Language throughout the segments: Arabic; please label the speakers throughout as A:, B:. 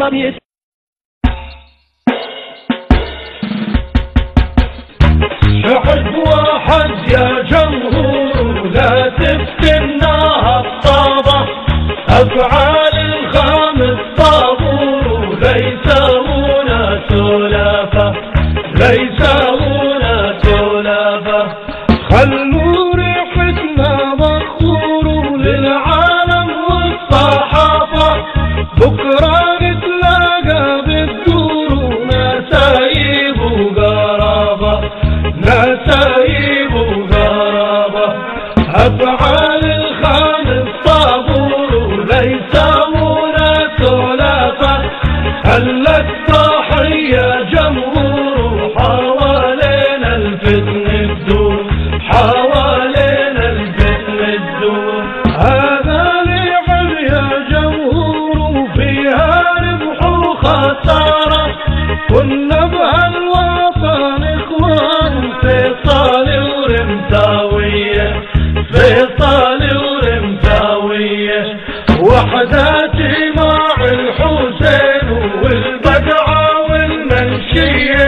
A: والله بيت
B: شعب واحد يا جمهور لا تفتناها الطابة، أفعال الخامس طابور ليسون سلافة، ليسون سلافة. خلوا ريحتنا بخور للعالم والصحافة، بكرة نتلاقى بالدور ونسايب وقرابة، نسايب وقرابة. أفعال الخامس طابور ليسون سلافة، هلت ضحية جمهور حوالينا الفتن الدور، حوالينا الفتن الدور. هذا لعب يا جمهور وفيها ربح وخسارة، كنا بهالوطن اخوان فيصل ورمتاوية، فيصل ورمتاوية. وحدة جماع الحسين والبقعة والمنشية،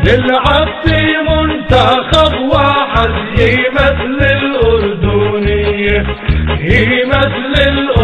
B: نلعب في منتخب واحد يمثل الأردنية، يمثل الأردنية.